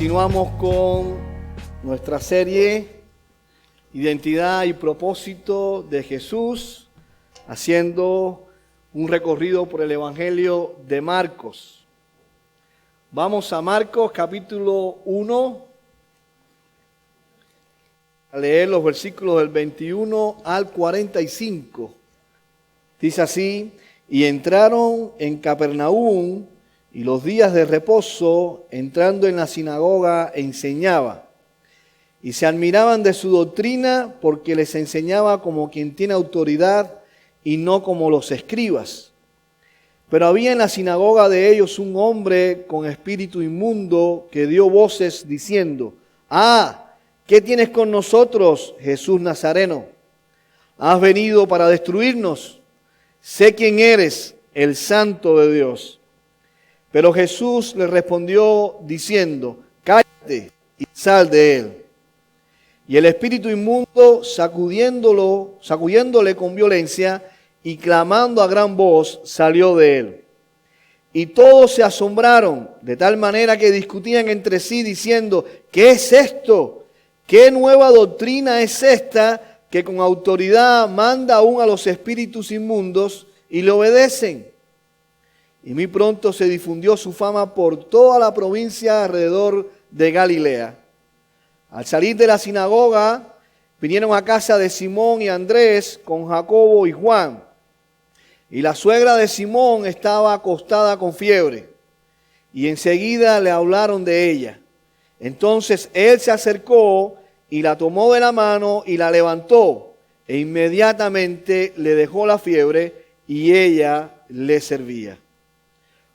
Continuamos con nuestra serie Identidad y propósito de Jesús, haciendo un recorrido por el Evangelio de Marcos. Vamos a Marcos capítulo 1, a leer los versículos del 21 al 45. Dice así: y entraron en Capernaum, y los días de reposo, entrando en la sinagoga, enseñaba. Y se admiraban de su doctrina, porque les enseñaba como quien tiene autoridad y no como los escribas. Pero había en la sinagoga de ellos un hombre con espíritu inmundo que dio voces diciendo: ¿qué tienes con nosotros, Jesús Nazareno? ¿Has venido para destruirnos? Sé quién eres, el Santo de Dios. Pero Jesús le respondió diciendo: cállate y sal de él. Y el espíritu inmundo, sacudiéndole con violencia y clamando a gran voz, salió de él. Y todos se asombraron, de tal manera que discutían entre sí diciendo: ¿qué es esto? ¿Qué nueva doctrina es esta que con autoridad manda aún a los espíritus inmundos y le obedecen? Y muy pronto se difundió su fama por toda la provincia alrededor de Galilea. Al salir de la sinagoga, vinieron a casa de Simón y Andrés con Jacobo y Juan. Y la suegra de Simón estaba acostada con fiebre. Y enseguida le hablaron de ella. Entonces él se acercó y la tomó de la mano y la levantó. E inmediatamente le dejó la fiebre y ella le servía.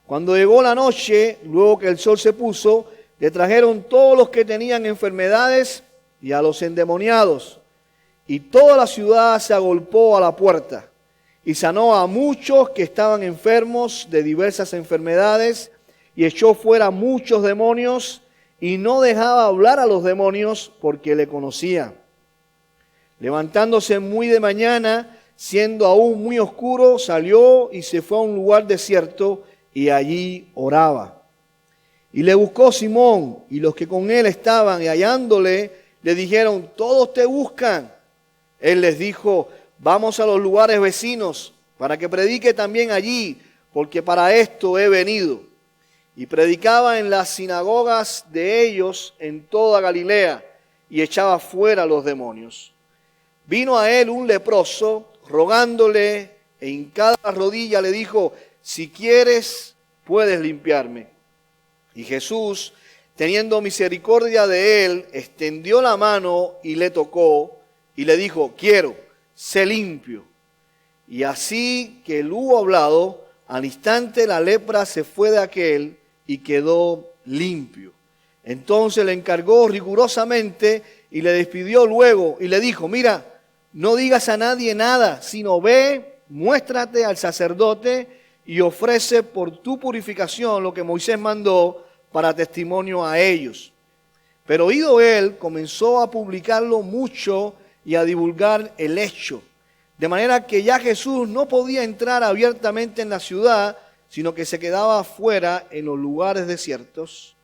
Cuando llegó la noche, luego que el sol se puso, le trajeron todos los que tenían enfermedades y a los endemoniados. Y toda la ciudad se agolpó a la puerta. Y sanó a muchos que estaban enfermos de diversas enfermedades, y echó fuera muchos demonios, y no dejaba hablar a los demonios porque le conocía. Levantándose muy de mañana, siendo aún muy oscuro, salió y se fue a un lugar desierto, y allí oraba. Y le buscó Simón y los que con él estaban, y hallándole, le dijeron: todos te buscan. Él les dijo: vamos a los lugares vecinos, para que predique también allí, porque para esto he venido. Y predicaba en las sinagogas de ellos en toda Galilea, y echaba fuera los demonios. Vino a él un leproso, rogándole, e hincada la rodilla le dijo: si quieres, puedes limpiarme. Y Jesús, teniendo misericordia de él, extendió la mano y le tocó, y le dijo: quiero, sé limpio. Y así que él hubo hablado, al instante la lepra se fue de aquel y quedó limpio. Entonces le encargó rigurosamente y le despidió luego y le dijo: mira, no digas a nadie nada, sino ve, muéstrate al sacerdote y ofrece por tu purificación lo que Moisés mandó para testimonio a ellos. Pero oído él, comenzó a publicarlo mucho y a divulgar el hecho. De manera que ya Jesús no podía entrar abiertamente en la ciudad, sino que se quedaba afuera en los lugares desiertos,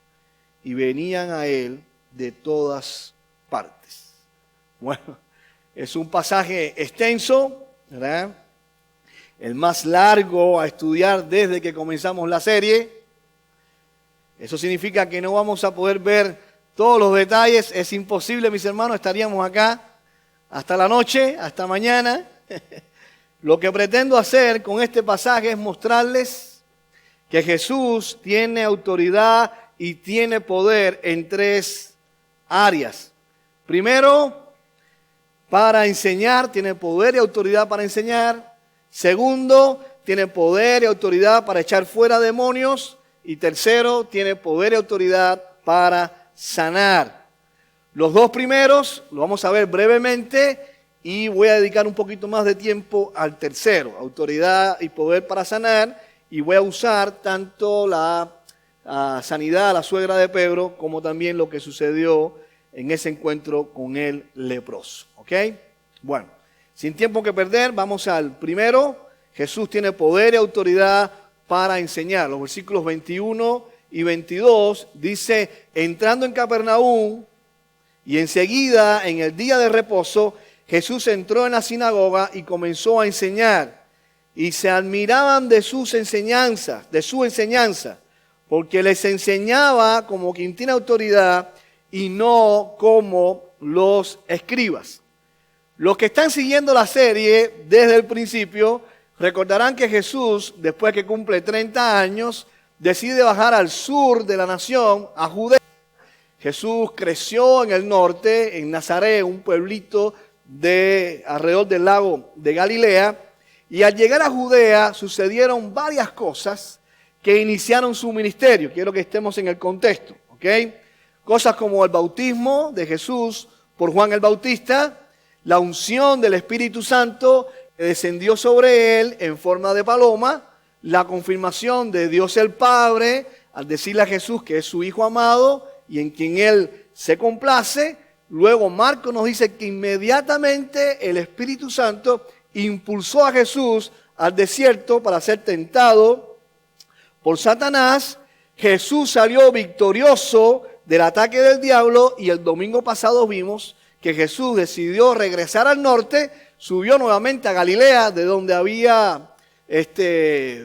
y venían a él de todas partes. Bueno, es un pasaje extenso, ¿verdad? El más largo a estudiar desde que comenzamos la serie. Eso significa que no vamos a poder ver todos los detalles. Es imposible, mis hermanos, estaríamos acá hasta la noche, hasta mañana. Lo que pretendo hacer con este pasaje es mostrarles que Jesús tiene autoridad y tiene poder en tres áreas. Primero, para enseñar, tiene poder y autoridad para enseñar. Segundo, tiene poder y autoridad para echar fuera demonios. Y tercero, tiene poder y autoridad para sanar. Los dos primeros los vamos a ver brevemente y voy a dedicar un poquito más de tiempo al tercero, autoridad y poder para sanar. Y voy a usar tanto la sanidad a la suegra de Pedro como también lo que sucedió en ese encuentro con el leproso. ¿Ok? Bueno. Sin tiempo que perder, vamos al primero. Jesús tiene poder y autoridad para enseñar. Los versículos 21 y 22, dice, entrando en Capernaum, y enseguida, en el día de reposo, Jesús entró en la sinagoga y comenzó a enseñar. Y se admiraban de sus enseñanzas, porque les enseñaba como quien tiene autoridad y no como los escribas. Los que están siguiendo la serie desde el principio recordarán que Jesús, después que cumple 30 años, decide bajar al sur de la nación, a Judea. Jesús creció en el norte, en Nazaret, un pueblito de alrededor del lago de Galilea. Y al llegar a Judea sucedieron varias cosas que iniciaron su ministerio. Quiero que estemos en el contexto, ¿ok? Cosas como el bautismo de Jesús por Juan el Bautista, la unción del Espíritu Santo que descendió sobre él en forma de paloma, la confirmación de Dios el Padre al decirle a Jesús que es su Hijo amado y en quien él se complace. Luego Marcos nos dice que inmediatamente el Espíritu Santo impulsó a Jesús al desierto para ser tentado por Satanás. Jesús salió victorioso del ataque del diablo y el domingo pasado vimos que Jesús decidió regresar al norte, subió nuevamente a Galilea, de donde había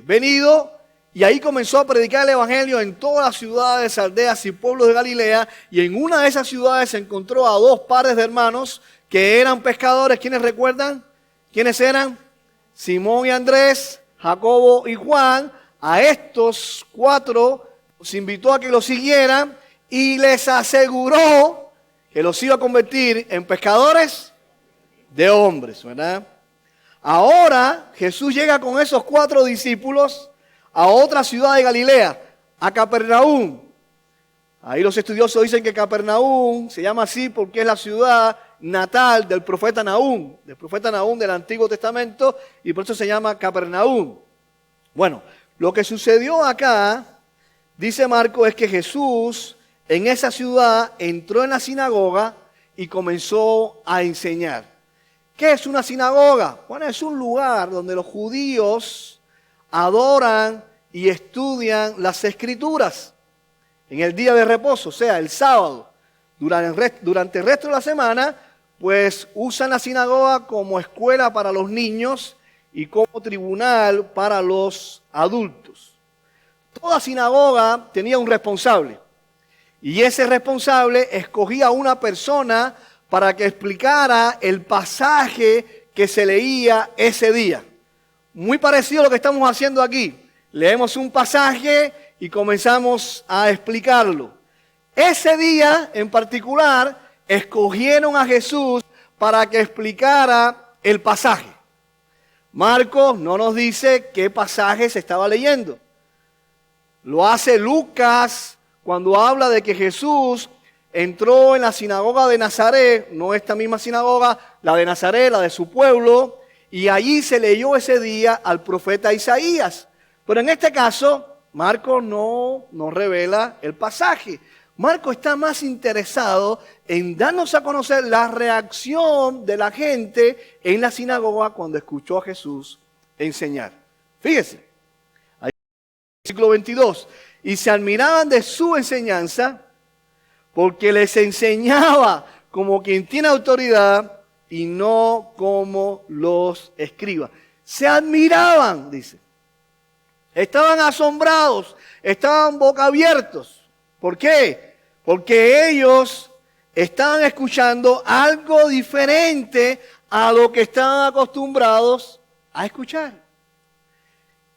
venido, y ahí comenzó a predicar el evangelio en todas las ciudades, aldeas y pueblos de Galilea, y en una de esas ciudades se encontró a dos pares de hermanos que eran pescadores. ¿Quiénes recuerdan? ¿Quiénes eran? Simón y Andrés, Jacobo y Juan. A estos cuatro los invitó a que los siguieran y les aseguró que los iba a convertir en pescadores de hombres, ¿verdad? Ahora Jesús llega con esos 4 discípulos a otra ciudad de Galilea, a Capernaum. Ahí los estudiosos dicen que Capernaum se llama así porque es la ciudad natal del profeta Nahum del Antiguo Testamento, y por eso se llama Capernaum. Bueno, lo que sucedió acá, dice Marcos, es que Jesús en esa ciudad entró en la sinagoga y comenzó a enseñar. ¿Qué es una sinagoga? Bueno, es un lugar donde los judíos adoran y estudian las Escrituras en el día de reposo, o sea, el sábado. Durante el resto de la semana, pues usan la sinagoga como escuela para los niños y como tribunal para los adultos. Toda sinagoga tenía un responsable y ese responsable escogía a una persona para que explicara el pasaje que se leía ese día. Muy parecido a lo que estamos haciendo aquí. Leemos un pasaje y comenzamos a explicarlo. Ese día en particular escogieron a Jesús para que explicara el pasaje. Marcos no nos dice qué pasaje se estaba leyendo. Lo hace Lucas cuando habla de que Jesús entró en la sinagoga de Nazaret, no esta misma sinagoga, la de Nazaret, la de su pueblo, y allí se leyó ese día al profeta Isaías. Pero en este caso, Marcos no nos revela el pasaje. Marcos está más interesado en darnos a conocer la reacción de la gente en la sinagoga cuando escuchó a Jesús enseñar. Fíjese, ahí versículo 22, y se admiraban de su enseñanza porque les enseñaba como quien tiene autoridad y no como los escribas. Se admiraban, dice. Estaban asombrados, estaban boquiabiertos. ¿Por qué? Porque ellos estaban escuchando algo diferente a lo que estaban acostumbrados a escuchar.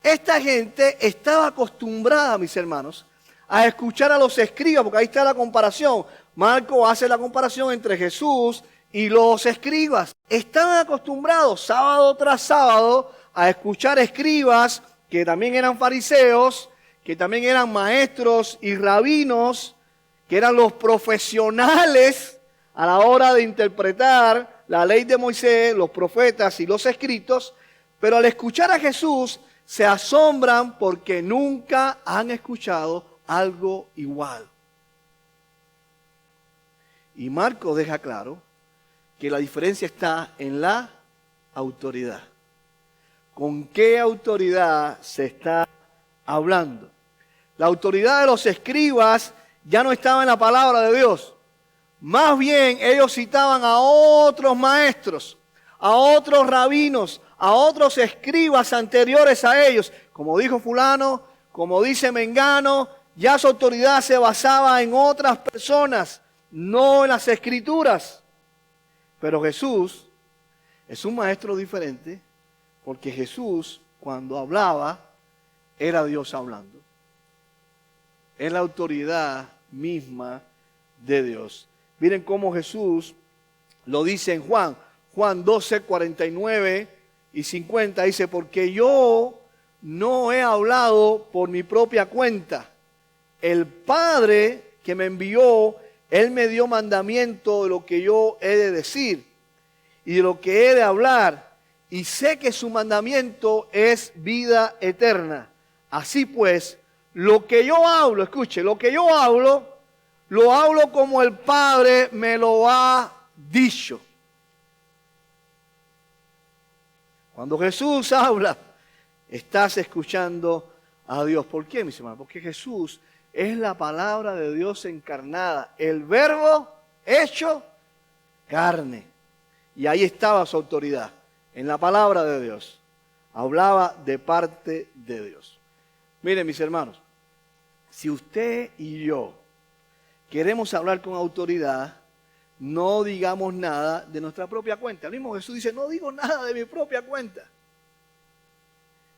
Esta gente estaba acostumbrada, mis hermanos, a escuchar a los escribas, porque ahí está la comparación. Marco hace la comparación entre Jesús y los escribas. Estaban acostumbrados sábado tras sábado a escuchar escribas que también eran fariseos, que también eran maestros y rabinos, que eran los profesionales a la hora de interpretar la ley de Moisés, los profetas y los escritos, pero al escuchar a Jesús se asombran porque nunca han escuchado algo igual. Y Marcos deja claro que la diferencia está en la autoridad. ¿Con qué autoridad se está hablando? La autoridad de los escribas ya no estaba en la palabra de Dios. Más bien ellos citaban a otros maestros, a otros rabinos, a otros escribas anteriores a ellos. Como dijo fulano, como dice Mengano, ya su autoridad se basaba en otras personas, no en las escrituras. Pero Jesús es un maestro diferente, porque Jesús, cuando hablaba, era Dios hablando. Es la autoridad misma de Dios. Miren cómo Jesús lo dice en Juan 12, 49 y 50. Dice, porque yo no he hablado por mi propia cuenta. El Padre que me envió, Él me dio mandamiento de lo que yo he de decir y de lo que he de hablar. Y sé que su mandamiento es vida eterna. Así pues, lo que yo hablo, escuche, lo que yo hablo, lo hablo como el Padre me lo ha dicho. Cuando Jesús habla, estás escuchando a Dios. ¿Por qué, mis hermanos? Porque Jesús es la palabra de Dios encarnada, el verbo hecho carne. Y ahí estaba su autoridad, en la palabra de Dios. Hablaba de parte de Dios. Miren, mis hermanos, si usted y yo queremos hablar con autoridad, no digamos nada de nuestra propia cuenta. El mismo Jesús dice, no digo nada de mi propia cuenta.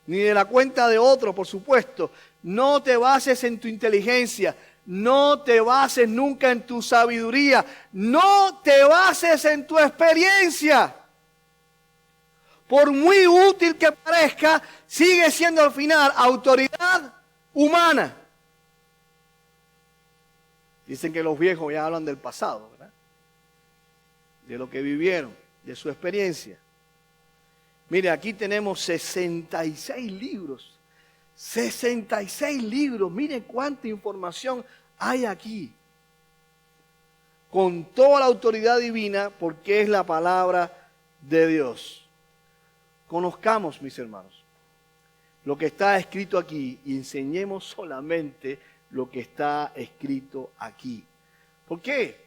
Ni de la cuenta de otro, por supuesto. No te bases en tu inteligencia. No te bases nunca en tu sabiduría. No te bases en tu experiencia. Por muy útil que parezca, sigue siendo al final autoridad humana. Dicen que los viejos ya hablan del pasado, ¿verdad? De lo que vivieron, de su experiencia. Mire, aquí tenemos 66 libros. 66 libros. Mire cuánta información hay aquí. Con toda la autoridad divina, porque es la palabra de Dios. Conozcamos, mis hermanos, lo que está escrito aquí y enseñemos solamente lo que está escrito aquí. ¿Por qué?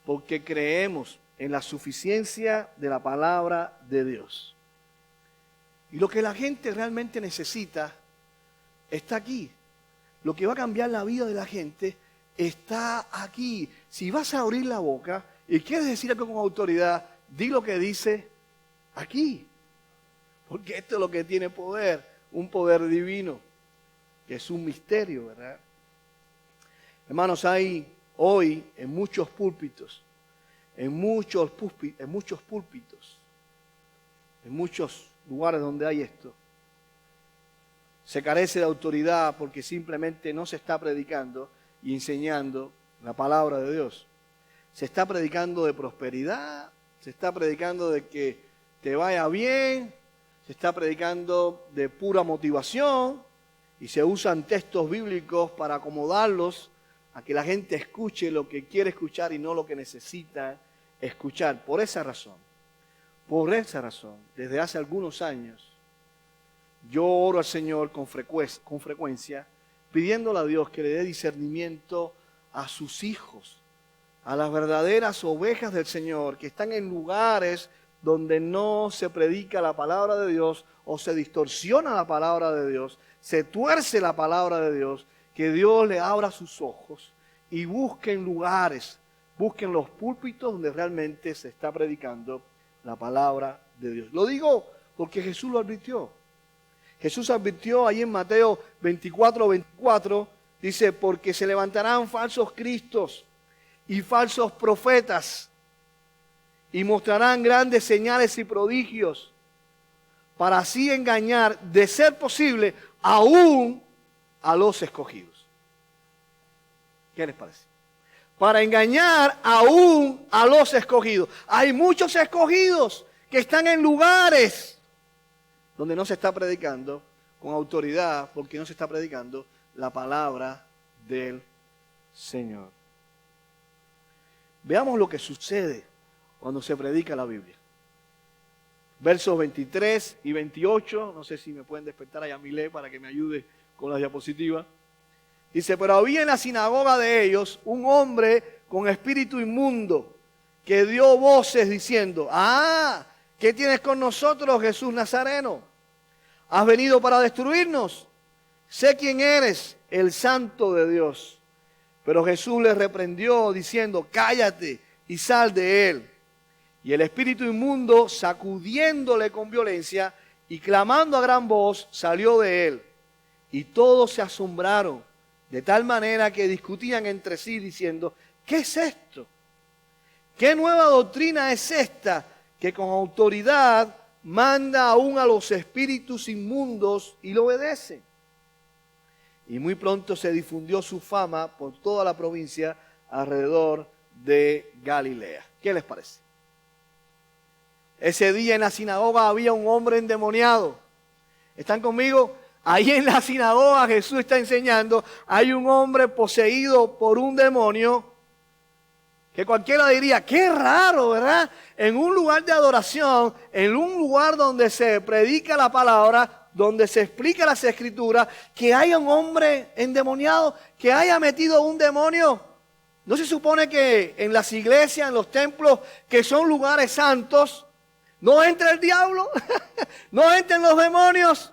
Porque creemos en la suficiencia de la palabra de Dios. Y lo que la gente realmente necesita está aquí. Lo que va a cambiar la vida de la gente está aquí. Si vas a abrir la boca y quieres decir algo con autoridad, di lo que dice aquí. Porque esto es lo que tiene poder, un poder divino, que es un misterio, ¿verdad? Hermanos, hay hoy en muchos púlpitos, en muchos lugares donde hay esto, se carece de autoridad porque simplemente no se está predicando y enseñando la palabra de Dios. Se está predicando de prosperidad, se está predicando de que te vaya bien, se está predicando de pura motivación y se usan textos bíblicos para acomodarlos a que la gente escuche lo que quiere escuchar y no lo que necesita escuchar. Por esa razón, desde hace algunos años, yo oro al Señor con frecuencia, pidiéndole a Dios que le dé discernimiento a sus hijos, a las verdaderas ovejas del Señor, que están en lugares donde no se predica la palabra de Dios o se distorsiona la palabra de Dios, se tuerce la palabra de Dios, que Dios le abra sus ojos y busquen lugares, busquen los púlpitos donde realmente se está predicando la palabra de Dios. Lo digo porque Jesús lo advirtió. Jesús advirtió ahí en Mateo 24, dice, porque se levantarán falsos cristos y falsos profetas y mostrarán grandes señales y prodigios para así engañar, de ser posible, aún a los escogidos. ¿Qué les parece? Para engañar aún a los escogidos. Hay muchos escogidos que están en lugares donde no se está predicando con autoridad, porque no se está predicando la palabra del Señor. Veamos lo que sucede cuando se predica la Biblia. Versos 23 y 28, no sé si me pueden despertar a Yamilé para que me ayude con la diapositiva. Dice, pero había en la sinagoga de ellos un hombre con espíritu inmundo que dio voces diciendo, ¿qué tienes con nosotros, Jesús Nazareno? ¿Has venido para destruirnos? Sé quién eres, el Santo de Dios. Pero Jesús le reprendió diciendo, cállate y sal de él. Y el espíritu inmundo, sacudiéndole con violencia y clamando a gran voz, salió de él. Y todos se asombraron, de tal manera que discutían entre sí diciendo, ¿qué es esto? ¿Qué nueva doctrina es esta que con autoridad manda aún a los espíritus inmundos y lo obedecen? Y muy pronto se difundió su fama por toda la provincia alrededor de Galilea. ¿Qué les parece? Ese día en la sinagoga había un hombre endemoniado. ¿Están conmigo? Ahí en la sinagoga Jesús está enseñando, hay un hombre poseído por un demonio que cualquiera diría, qué raro, ¿verdad? En un lugar de adoración, en un lugar donde se predica la palabra, donde se explica las escrituras, que haya un hombre endemoniado, que haya metido un demonio. ¿No se supone que en las iglesias, en los templos, que son lugares santos, no entra el diablo? ¿No entran los demonios?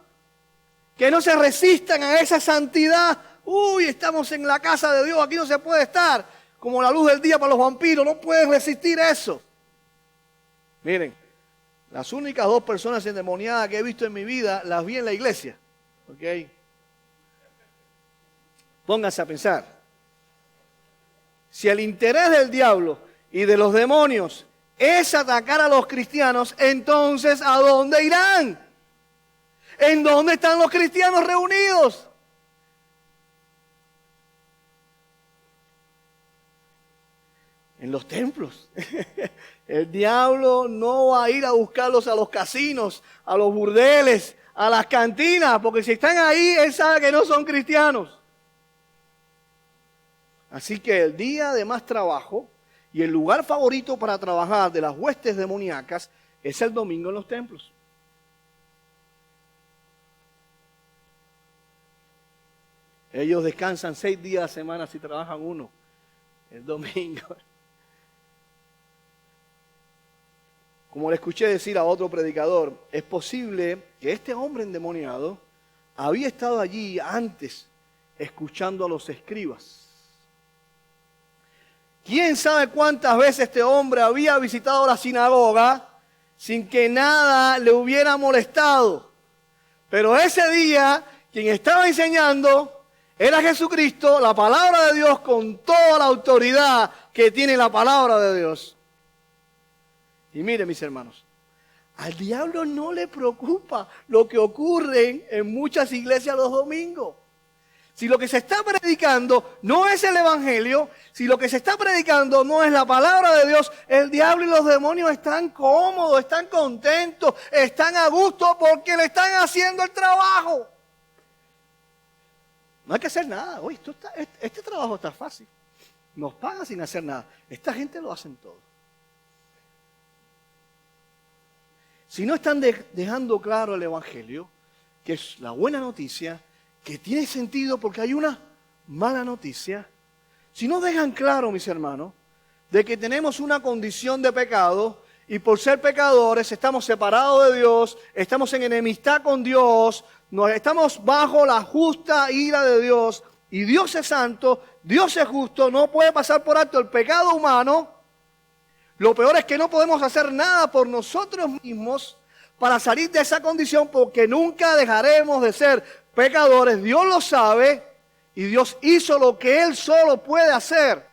Que no se resistan a esa santidad. Uy, estamos en la casa de Dios, aquí no se puede estar. Como la luz del día para los vampiros, no pueden resistir eso. Miren, las únicas 2 personas endemoniadas que he visto en mi vida, las vi en la iglesia. ¿Ok? Pónganse a pensar. Si el interés del diablo y de los demonios es atacar a los cristianos, entonces ¿a dónde irán? ¿En dónde están los cristianos reunidos? En los templos. El diablo no va a ir a buscarlos a los casinos, a los burdeles, a las cantinas, porque si están ahí, él sabe que no son cristianos. Así que el día de más trabajo y el lugar favorito para trabajar de las huestes demoníacas es el domingo en los templos. Ellos descansan 6 días a la semana si trabajan 1, el domingo. Como le escuché decir a otro predicador, es posible que este hombre endemoniado había estado allí antes escuchando a los escribas. ¿Quién sabe cuántas veces este hombre había visitado la sinagoga sin que nada le hubiera molestado? Pero ese día, quien estaba enseñando era Jesucristo, la palabra de Dios, con toda la autoridad que tiene la palabra de Dios. Y miren, mis hermanos, al diablo no le preocupa lo que ocurre en muchas iglesias los domingos. Si lo que se está predicando no es el evangelio, si lo que se está predicando no es la palabra de Dios, el diablo y los demonios están cómodos, están contentos, están a gusto porque le están haciendo el trabajo. No hay que hacer nada. Oye, este trabajo está fácil. Nos pagan sin hacer nada. Esta gente lo hacen todo. Si no están dejando claro el evangelio, que es la buena noticia, que tiene sentido porque hay una mala noticia. Si no dejan claro, mis hermanos, de que tenemos una condición de pecado y por ser pecadores estamos separados de Dios, estamos en enemistad con Dios, estamos bajo la justa ira de Dios y Dios es santo, Dios es justo, no puede pasar por alto el pecado humano. Lo peor es que no podemos hacer nada por nosotros mismos para salir de esa condición porque nunca dejaremos de ser pecadores. Dios lo sabe y Dios hizo lo que Él solo puede hacer.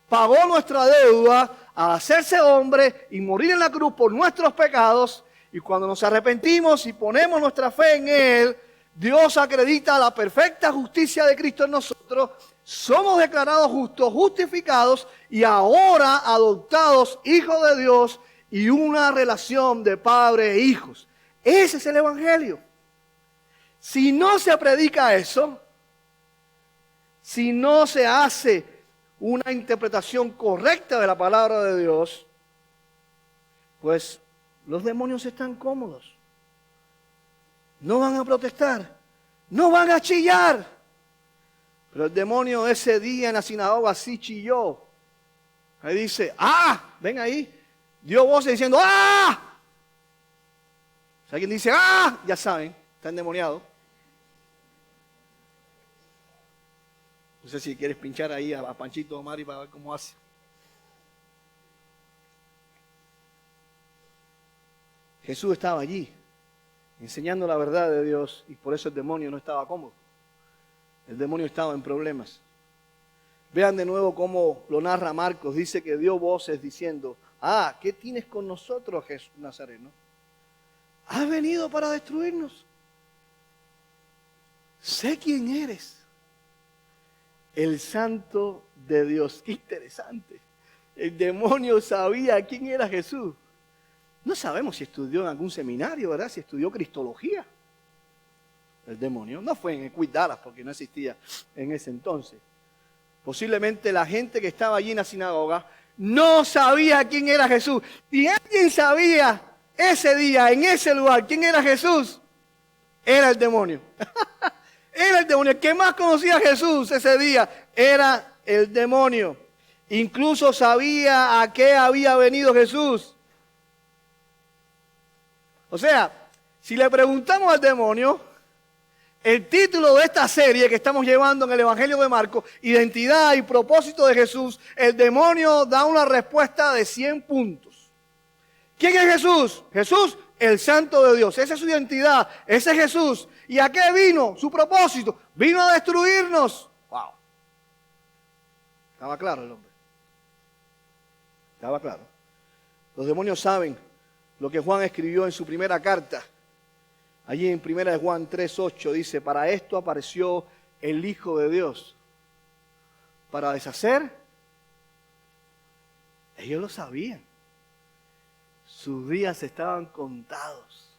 Pagó nuestra deuda al hacerse hombre y morir en la cruz por nuestros pecados. Y cuando nos arrepentimos y ponemos nuestra fe en Él, Dios acredita la perfecta justicia de Cristo en nosotros. Somos declarados justos, justificados y ahora adoptados hijos de Dios y una relación de padre e hijos. Ese es el evangelio. Si no se predica eso, si no se hace una interpretación correcta de la palabra de Dios, pues los demonios están cómodos. No van a protestar, no van a chillar, Pero el demonio ese día en la sinagoga así chilló. Ahí dice, ¡ah! Ven ahí. Dio voces diciendo, ¡ah! Si alguien dice, ¡ah! Ya saben, está endemoniado. No sé si quieres pinchar ahí a Panchito o Mari para ver cómo hace. Jesús estaba allí, enseñando la verdad de Dios, y por eso el demonio no estaba cómodo. El demonio estaba en problemas. Vean de nuevo cómo lo narra Marcos. Dice que dio voces diciendo, ah, ¿qué tienes con nosotros, Jesús Nazareno? ¿Has venido para destruirnos? Sé quién eres, el Santo de Dios. Qué interesante. El demonio sabía quién era Jesús. No sabemos si estudió en algún seminario, ¿verdad? Si estudió cristología. El demonio no fue en Equid Dallas porque no existía en ese entonces. Posiblemente la gente que estaba allí en la sinagoga no sabía quién era Jesús. Si alguien sabía ese día, en ese lugar, quién era Jesús, era el demonio. Era el demonio. El que más conocía a Jesús ese día era el demonio. Incluso sabía a qué había venido Jesús. O sea, si le preguntamos al demonio, el título de esta serie que estamos llevando en el Evangelio de Marcos, Identidad y propósito de Jesús, el demonio da una respuesta de 100 puntos. ¿Quién es Jesús? Jesús, el Santo de Dios. Esa es su identidad, ese es Jesús. ¿Y a qué vino? Su propósito. Vino a destruirnos. Wow. Estaba claro el hombre. Estaba claro. Los demonios saben lo que Juan escribió en su primera carta. Allí en 1 Juan 3:8 dice, para esto apareció el Hijo de Dios, para deshacer. Ellos lo sabían. Sus días estaban contados.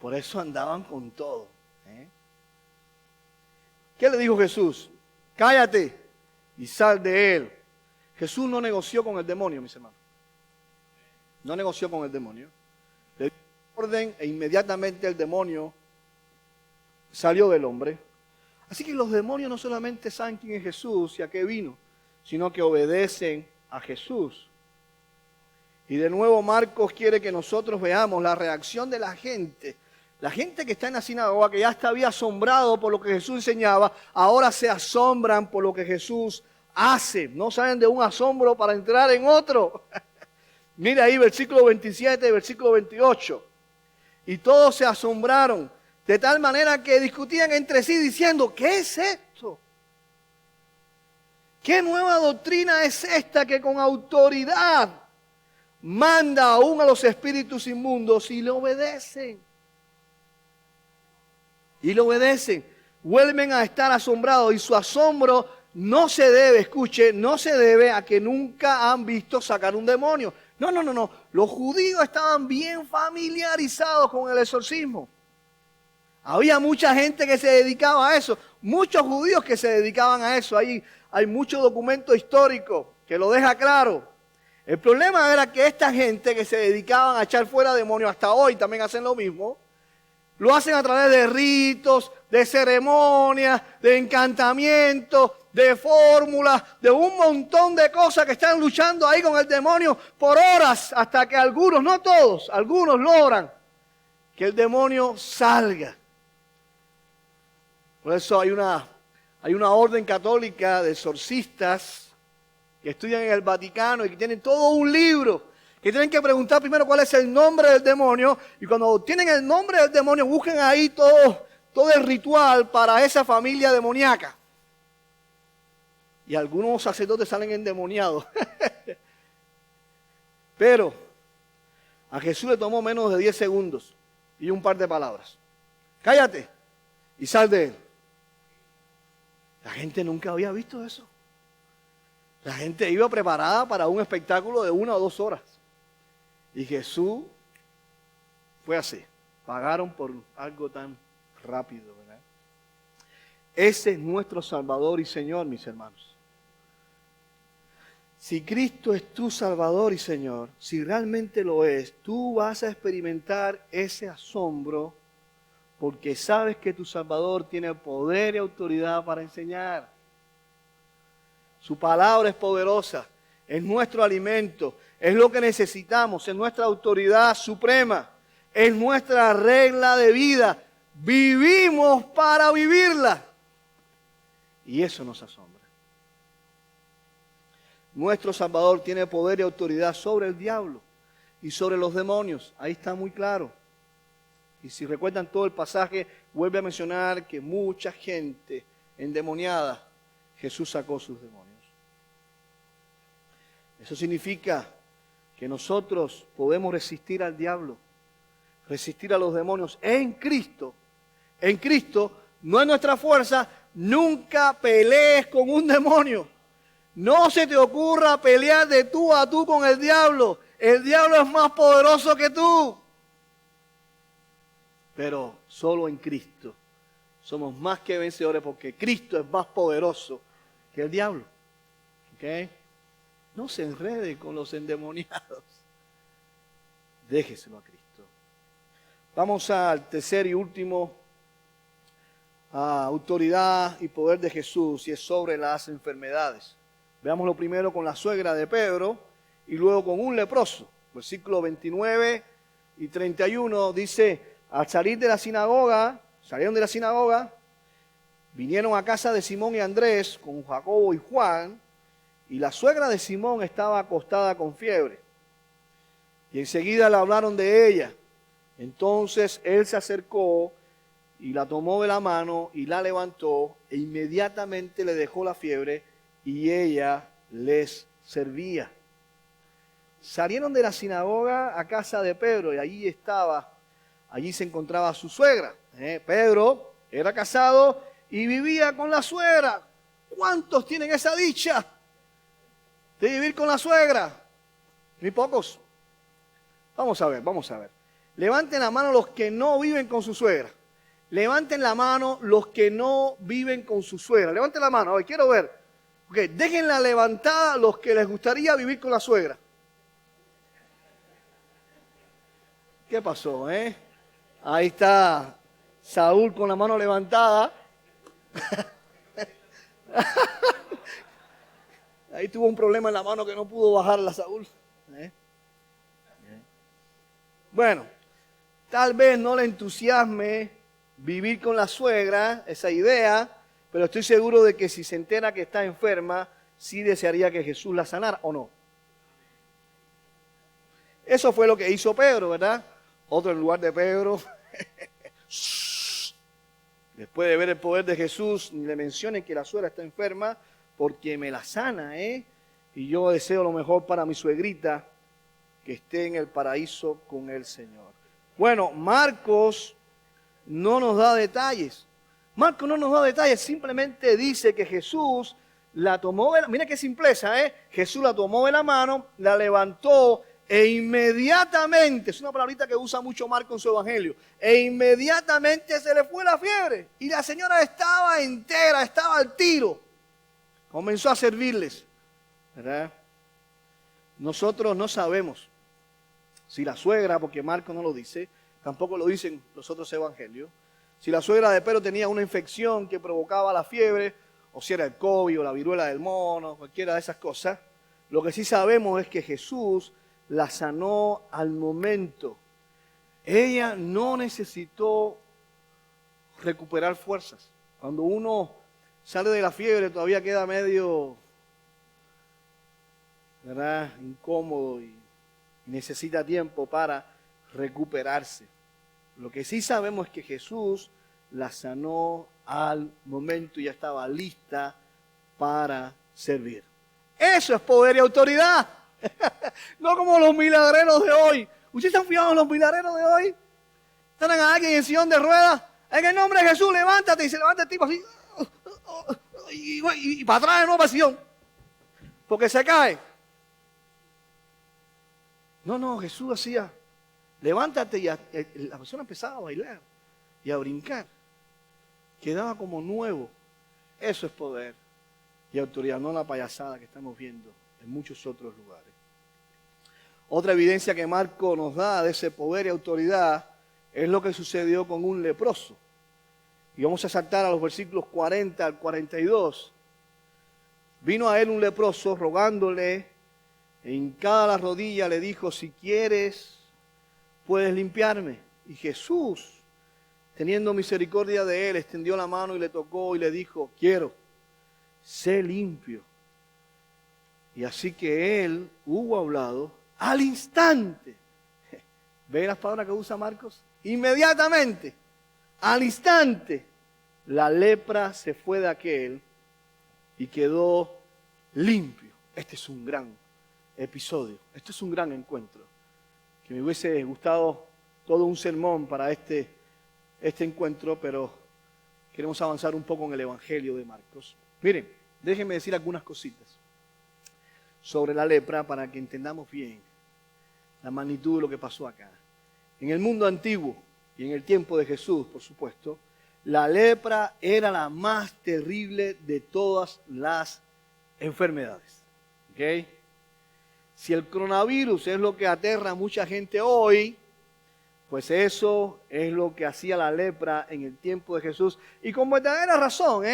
Por eso andaban con todo. ¿Qué le dijo Jesús? Cállate y sal de él. Jesús no negoció con el demonio, mis hermanos. No negoció con el demonio. Le dio orden e inmediatamente el demonio salió del hombre. Así que los demonios no solamente saben quién es Jesús y a qué vino, sino que obedecen a Jesús. Y de nuevo Marcos quiere que nosotros veamos la reacción de la gente. La gente que está en la sinagoga, que ya había asombrado por lo que Jesús enseñaba, ahora se asombran por lo que Jesús hace. No salen de un asombro para entrar en otro. Mira ahí versículo 27 y versículo 28. Y todos se asombraron, de tal manera que discutían entre sí diciendo, ¿qué es esto? ¿Qué nueva doctrina es esta que con autoridad manda aún a los espíritus inmundos y le obedecen? Y le obedecen. Vuelven a estar asombrados y su asombro no se debe, escuche, no se debe a que nunca han visto sacar un demonio. No. Los judíos estaban bien familiarizados con el exorcismo. Había mucha gente que se dedicaba a eso. Muchos judíos que se dedicaban a eso. Hay mucho documento histórico que lo deja claro. El problema era que esta gente que se dedicaban a echar fuera demonios, hasta hoy también hacen lo mismo. Lo hacen a través de ritos, de ceremonias, de encantamientos, de fórmulas, de un montón de cosas que están luchando ahí con el demonio por horas, hasta que algunos, no todos, algunos logran que el demonio salga. Por eso hay una orden católica de exorcistas que estudian en el Vaticano y que tienen todo un libro, que tienen que preguntar primero cuál es el nombre del demonio, y cuando tienen el nombre del demonio busquen ahí todo el ritual para esa familia demoníaca. Y algunos sacerdotes salen endemoniados. Pero a Jesús le tomó menos de 10 segundos y un par de palabras. Cállate y sal de él. La gente nunca había visto eso. La gente iba preparada para un espectáculo de 1 o 2 horas. Y Jesús fue así. Pagaron por algo tan rápido, ¿verdad? Ese es nuestro Salvador y Señor, mis hermanos. Si Cristo es tu Salvador y Señor, si realmente lo es, tú vas a experimentar ese asombro porque sabes que tu Salvador tiene poder y autoridad para enseñar. Su palabra es poderosa, es nuestro alimento, es lo que necesitamos, es nuestra autoridad suprema, es nuestra regla de vida. Vivimos para vivirla. Y eso nos asombra. Nuestro Salvador tiene poder y autoridad sobre el diablo y sobre los demonios. Ahí está muy claro. Y si recuerdan todo el pasaje, vuelve a mencionar que mucha gente endemoniada, Jesús sacó sus demonios. Eso significa que nosotros podemos resistir al diablo, resistir a los demonios en Cristo. En Cristo, no es nuestra fuerza. Nunca pelees con un demonio. No se te ocurra pelear de tú a tú con el diablo. El diablo es más poderoso que tú. Pero solo en Cristo somos más que vencedores, porque Cristo es más poderoso que el diablo. ¿Ok? No se enrede con los endemoniados. Déjeselo a Cristo. Vamos al tercer y último autoridad y poder de Jesús, y es sobre las enfermedades. Veámoslo primero con la suegra de Pedro y luego con un leproso. Versículos 29 y 31 dice: al salir de la sinagoga, salieron de la sinagoga, vinieron a casa de Simón y Andrés con Jacobo y Juan, y la suegra de Simón estaba acostada con fiebre. Y enseguida le hablaron de ella. Entonces él se acercó y la tomó de la mano y la levantó, e inmediatamente le dejó la fiebre y ella les servía. Salieron de la sinagoga a casa de Pedro y allí se encontraba su suegra. Pedro era casado y vivía con la suegra. ¿Cuántos tienen esa dicha de vivir con la suegra? Muy pocos. Vamos a ver. Levanten la mano los que no viven con su suegra. Levanten la mano los que no viven con su suegra. Levanten la mano, a ver, quiero ver. Okay, déjenla levantada los que les gustaría vivir con la suegra. ¿Qué pasó, Ahí está Saúl con la mano levantada. Ahí tuvo un problema en la mano que no pudo bajarla Saúl. Bueno, tal vez no le entusiasme vivir con la suegra, esa idea, pero estoy seguro de que si se entera que está enferma, sí desearía que Jesús la sanara, ¿o no? Eso fue lo que hizo Pedro, ¿verdad? Otro en lugar de Pedro. Después de ver el poder de Jesús, le mencionen que la suegra está enferma porque me la sana, Y yo deseo lo mejor para mi suegrita, que esté en el paraíso con el Señor. Bueno, Marcos no nos da detalles. Simplemente dice que Jesús la tomó de la mano. Mira qué simpleza, Jesús la tomó de la mano, la levantó e inmediatamente, es una palabrita que usa mucho Marcos en su evangelio, e inmediatamente se le fue la fiebre. Y la señora estaba entera, estaba al tiro. Comenzó a servirles, ¿verdad? Nosotros no sabemos si la suegra, porque Marcos no lo dice, tampoco lo dicen los otros evangelios, si la suegra de Pedro tenía una infección que provocaba la fiebre, o si era el COVID o la viruela del mono, cualquiera de esas cosas. Lo que sí sabemos es que Jesús la sanó al momento. Ella no necesitó recuperar fuerzas. Cuando uno sale de la fiebre todavía queda medio, ¿verdad?, incómodo y necesita tiempo para recuperarse. Lo que sí sabemos es que Jesús la sanó al momento y ya estaba lista para servir. Eso es poder y autoridad. No como los milagreros de hoy. ¿Ustedes están fijados en los milagreros de hoy? Están a alguien en sillón de ruedas. En el nombre de Jesús, levántate. Y se levanta el tipo así. Y para atrás de nuevo para el sillón. Porque se cae. No, Jesús hacía, levántate, y la persona empezaba a bailar y a brincar. Quedaba como nuevo. Eso es poder y autoridad, no la payasada que estamos viendo en muchos otros lugares. Otra evidencia que Marcos nos da de ese poder y autoridad es lo que sucedió con un leproso. Y vamos a saltar a los versículos 40 al 42. Vino a él un leproso rogándole, en cada rodilla le dijo, si quieres, puedes limpiarme. Y Jesús, teniendo misericordia de él, extendió la mano y le tocó y le dijo, quiero, sé limpio. Y así que él hubo hablado al instante. ¿Ve las palabras que usa Marcos? Inmediatamente, al instante, la lepra se fue de aquel y quedó limpio. Este es un gran episodio, este es un gran encuentro. Que me hubiese gustado todo un sermón para este encuentro, pero queremos avanzar un poco en el Evangelio de Marcos. Miren, déjenme decir algunas cositas sobre la lepra para que entendamos bien la magnitud de lo que pasó acá. En el mundo antiguo y en el tiempo de Jesús, por supuesto, la lepra era la más terrible de todas las enfermedades. ¿Ok? Si el coronavirus es lo que aterra a mucha gente hoy, pues eso es lo que hacía la lepra en el tiempo de Jesús. Y con verdadera razón,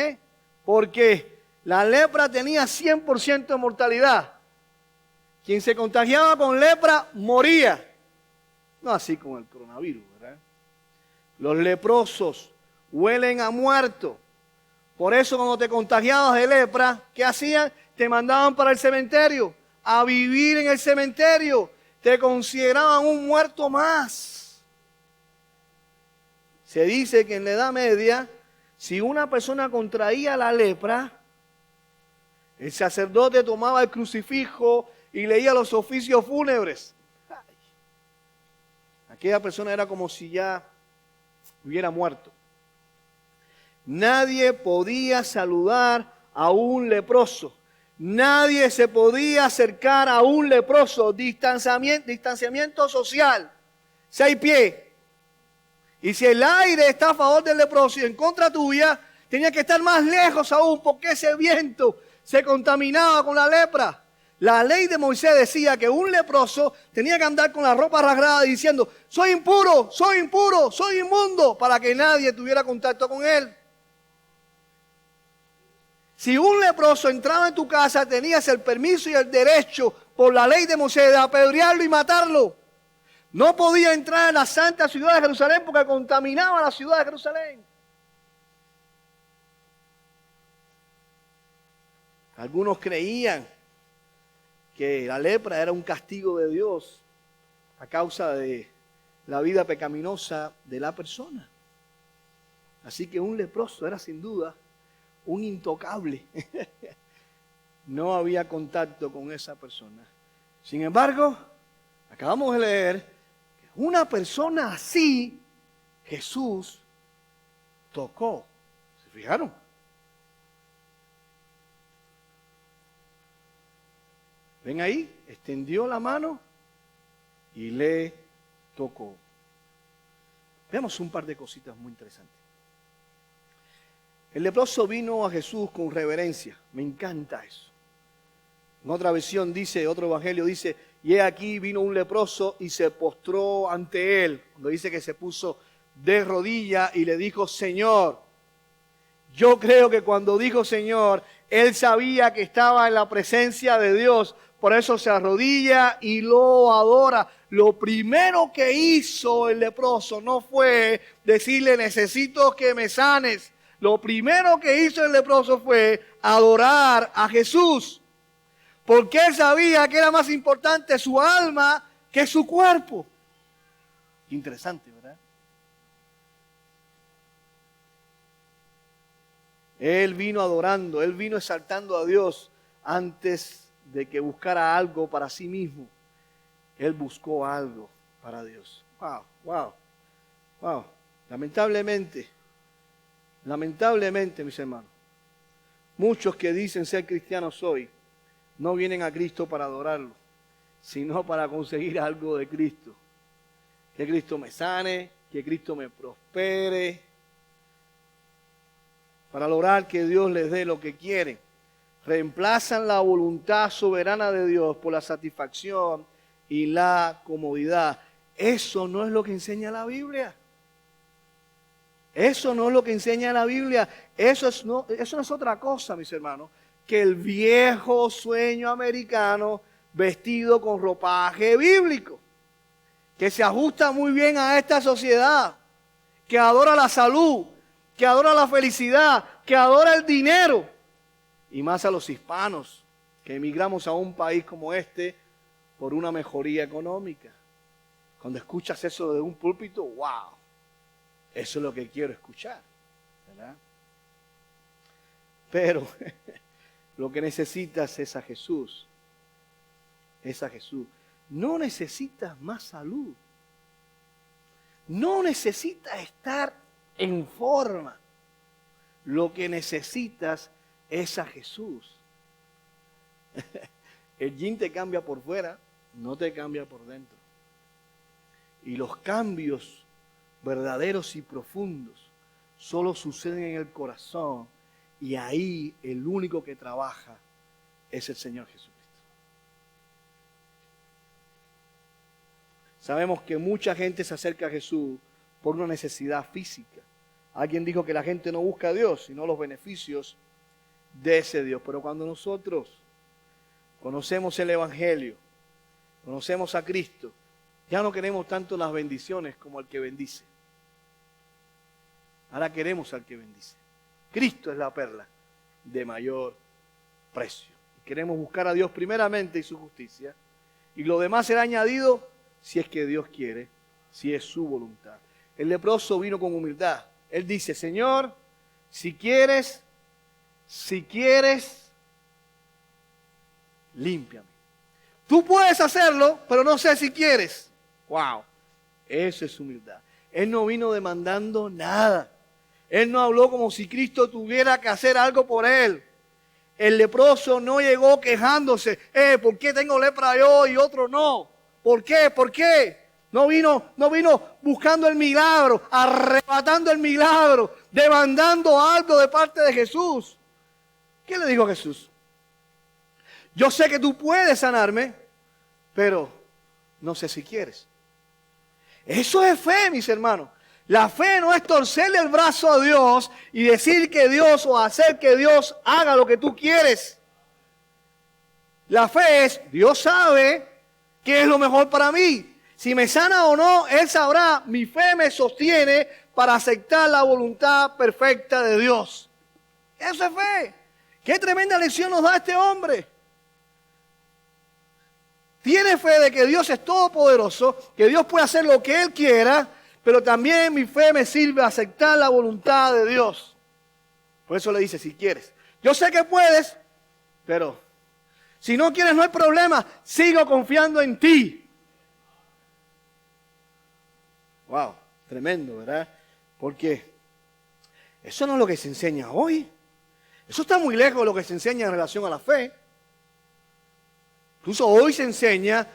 porque la lepra tenía 100% de mortalidad. Quien se contagiaba con lepra moría. No así con el coronavirus, ¿verdad? Los leprosos huelen a muerto. Por eso cuando te contagiabas de lepra, ¿qué hacían? Te mandaban para el cementerio, a vivir en el cementerio. Te consideraban un muerto más. Se dice que en la Edad Media, si una persona contraía la lepra, el sacerdote tomaba el crucifijo y leía los oficios fúnebres. Aquella persona era como si ya hubiera muerto. Nadie podía saludar a un leproso. Nadie se podía acercar a un leproso. Distanciamiento social. 6 pies. Y si el aire está a favor del leproso y en contra tuya, tenía que estar más lejos aún porque ese viento se contaminaba con la lepra. La ley de Moisés decía que un leproso tenía que andar con la ropa rasgada diciendo, soy impuro, soy impuro, soy inmundo, para que nadie tuviera contacto con él. Si un leproso entraba en tu casa, tenías el permiso y el derecho por la ley de Moisés de apedrearlo y matarlo. No podía entrar en la santa ciudad de Jerusalén porque contaminaba la ciudad de Jerusalén. Algunos creían que la lepra era un castigo de Dios a causa de la vida pecaminosa de la persona. Así que un leproso era sin duda un intocable. No había contacto con esa persona. Sin embargo, acabamos de leer que una persona así Jesús tocó. ¿Se fijaron? ¿Ven ahí? Extendió la mano y le tocó. Veamos un par de cositas muy interesantes. El leproso vino a Jesús con reverencia. Me encanta eso. En otra versión dice, otro evangelio dice, y he aquí vino un leproso y se postró ante él. Cuando dice que se puso de rodilla y le dijo, Señor. Yo creo que cuando dijo Señor, él sabía que estaba en la presencia de Dios. Por eso se arrodilla y lo adora. Lo primero que hizo el leproso no fue decirle, necesito que me sanes. Lo primero que hizo el leproso fue adorar a Jesús. Porque él sabía que era más importante su alma que su cuerpo. Interesante, ¿verdad? Él vino adorando, él vino exaltando a Dios antes de que buscara algo para sí mismo. Él buscó algo para Dios. Wow. Lamentablemente, mis hermanos, muchos que dicen ser cristianos hoy, no vienen a Cristo para adorarlo, sino para conseguir algo de Cristo. Que Cristo me sane, que Cristo me prospere, para lograr que Dios les dé lo que quieren. Reemplazan la voluntad soberana de Dios por la satisfacción y la comodidad. Eso no es lo que enseña la Biblia. Eso no es lo que enseña la Biblia. Eso no es otra cosa, mis hermanos, que el viejo sueño americano vestido con ropaje bíblico, que se ajusta muy bien a esta sociedad, que adora la salud, que adora la felicidad, que adora el dinero, y más a los hispanos, que emigramos a un país como este por una mejoría económica. Cuando escuchas eso de un púlpito, wow, eso es lo que quiero escuchar, ¿verdad? Pero lo que necesitas es a Jesús. Es a Jesús. No necesitas más salud. No necesitas estar en forma. Lo que necesitas es a Jesús. El yin te cambia por fuera, no te cambia por dentro. Y los cambios verdaderos y profundos solo suceden en el corazón, y ahí el único que trabaja es el Señor Jesucristo. Sabemos que mucha gente se acerca a Jesús por una necesidad física. Alguien dijo que la gente no busca a Dios, sino los beneficios de ese Dios. Pero cuando nosotros conocemos el Evangelio, conocemos a Cristo, ya no queremos tanto las bendiciones como al que bendice. Ahora queremos al que bendice. Cristo es la perla de mayor precio. Queremos buscar a Dios primeramente y su justicia, y lo demás será añadido si es que Dios quiere, si es su voluntad. El leproso vino con humildad. Él dice: Señor, si quieres, límpiame. Tú puedes hacerlo, pero no sé si quieres. Wow, eso es humildad. Él no vino demandando nada. Él no habló como si Cristo tuviera que hacer algo por él. El leproso no llegó quejándose. ¿Por qué tengo lepra yo y otro no? ¿Por qué? ¿Por qué? No vino buscando el milagro, arrebatando el milagro, demandando algo de parte de Jesús. ¿Qué le dijo Jesús? Yo sé que tú puedes sanarme, pero no sé si quieres. Eso es fe, mis hermanos. La fe no es torcerle el brazo a Dios y decir que Dios o hacer que Dios haga lo que tú quieres. La fe es: Dios sabe qué es lo mejor para mí. Si me sana o no, Él sabrá. Mi fe me sostiene para aceptar la voluntad perfecta de Dios. Eso es fe. Qué tremenda lección nos da este hombre. Tiene fe de que Dios es todopoderoso, que Dios puede hacer lo que Él quiera, pero también mi fe me sirve a aceptar la voluntad de Dios. Por eso le dice: si quieres. Yo sé que puedes, pero si no quieres no hay problema. Sigo confiando en ti. Wow, tremendo, ¿verdad? Porque eso no es lo que se enseña hoy. Eso está muy lejos de lo que se enseña en relación a la fe. Incluso hoy se enseña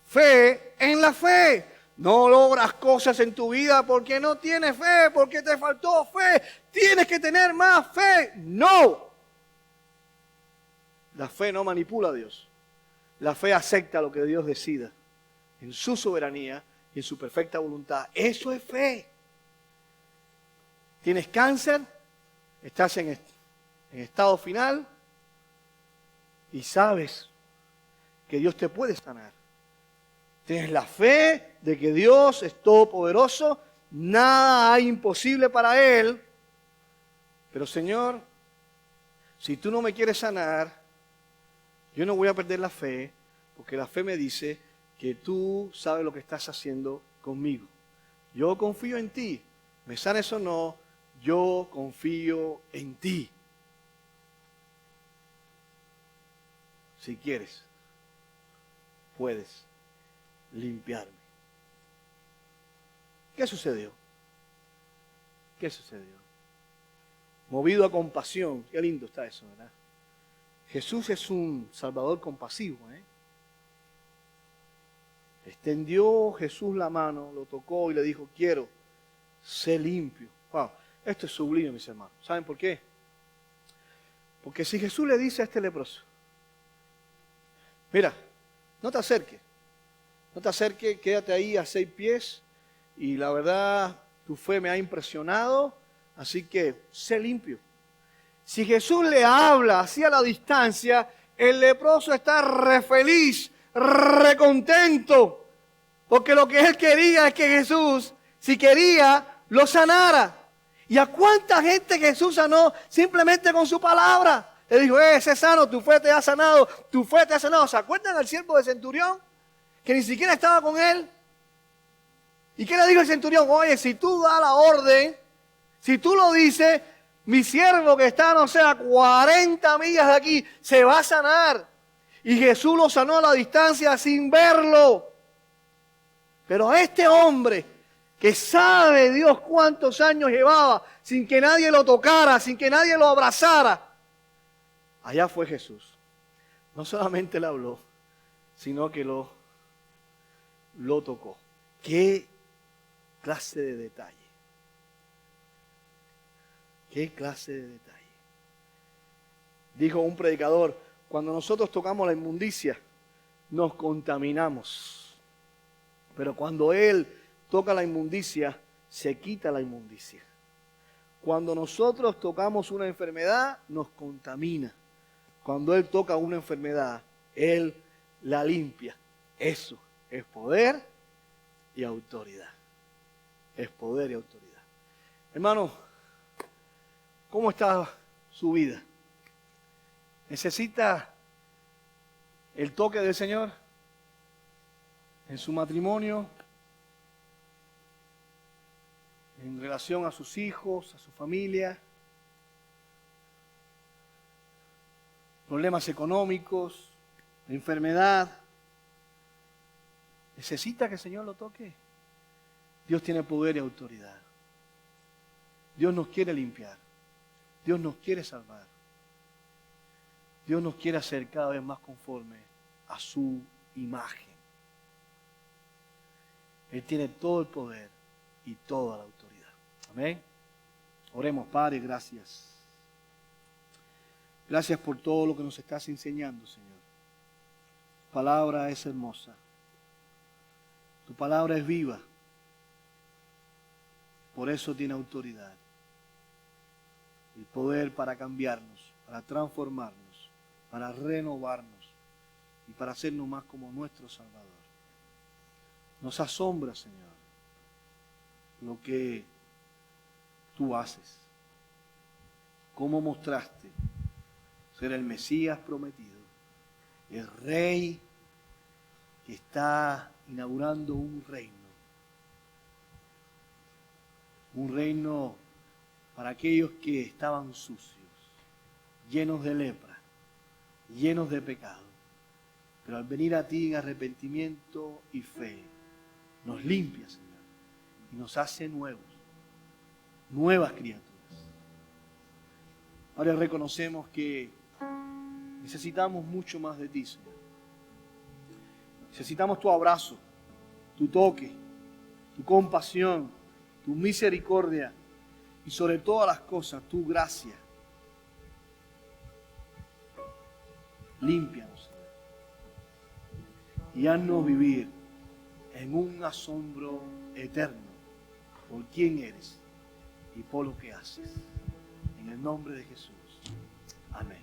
fe en la fe. No logras cosas en tu vida porque no tienes fe, porque te faltó fe. Tienes que tener más fe. No. La fe no manipula a Dios. La fe acepta lo que Dios decida en su soberanía y en su perfecta voluntad. Eso es fe. Tienes cáncer, estás en estado final y sabes que Dios te puede sanar. Tienes la fe de que Dios es todopoderoso, nada hay imposible para Él. Pero Señor, si tú no me quieres sanar, yo no voy a perder la fe, porque la fe me dice que tú sabes lo que estás haciendo conmigo. Yo confío en ti, me sanes o no, yo confío en ti. Si quieres, puedes limpiarme. ¿Qué sucedió? ¿Qué sucedió? Movido a compasión. Qué lindo está eso, ¿verdad? Jesús es un Salvador compasivo, Extendió Jesús la mano, lo tocó y le dijo: quiero, sé limpio. Wow, esto es sublime, mis hermanos. ¿Saben por qué? Porque si Jesús le dice a este leproso: mira, no te acerques, quédate ahí a 6 pies, y la verdad tu fe me ha impresionado, Así que, sé limpio. Si Jesús le habla así a la distancia, el leproso está re feliz, re contento. Porque lo que él quería es que Jesús, si quería, lo sanara. ¿Y a cuánta gente Jesús sanó simplemente con su palabra? Le dijo, sé sano, tu fe te ha sanado, tu fe te ha sanado. ¿Se acuerdan del siervo de centurión? Que ni siquiera estaba con él. ¿Y qué le dijo el centurión? Oye, si tú das la orden, si tú lo dices, mi siervo que está, no sé, a 40 millas de aquí, se va a sanar. Y Jesús lo sanó a la distancia sin verlo. Pero a este hombre, que sabe Dios cuántos años llevaba, sin que nadie lo tocara, sin que nadie lo abrazara, allá fue Jesús. No solamente le habló, sino que lo tocó. ¿Qué clase de detalle? ¿Qué clase de detalle? Dijo un predicador, cuando nosotros tocamos la inmundicia, nos contaminamos. Pero cuando Él toca la inmundicia, se quita la inmundicia. Cuando nosotros tocamos una enfermedad, nos contamina. Cuando Él toca una enfermedad, Él la limpia. Eso es poder y autoridad. Es poder y autoridad. Hermano, ¿cómo está su vida? ¿Necesita el toque del Señor en su matrimonio, en relación a sus hijos, a su familia, problemas económicos, enfermedad? ¿Necesita que el Señor lo toque? Dios tiene poder y autoridad. Dios nos quiere limpiar. Dios nos quiere salvar. Dios nos quiere hacer cada vez más conforme a su imagen. Él tiene todo el poder y toda la autoridad. Amén. Oremos, Padre, gracias. Gracias por todo lo que nos estás enseñando, Señor. Tu palabra es hermosa. Tu palabra es viva. Por eso tiene autoridad. El poder para cambiarnos, para transformarnos, para renovarnos y para hacernos más como nuestro Salvador. Nos asombra, Señor, lo que tú haces. Cómo mostraste ser el Mesías prometido, el Rey que está inaugurando un reino. Un reino para aquellos que estaban sucios, llenos de lepra, llenos de pecado. Pero al venir a ti en arrepentimiento y fe, nos limpia, Señor, y nos hace nuevos, nuevas criaturas. Ahora reconocemos que necesitamos mucho más de ti, Señor. Necesitamos tu abrazo, tu toque, tu compasión, tu misericordia y sobre todas las cosas, tu gracia. Límpianos, Señor, y haznos vivir en un asombro eterno por quién eres y por lo que haces. En el nombre de Jesús. Amén.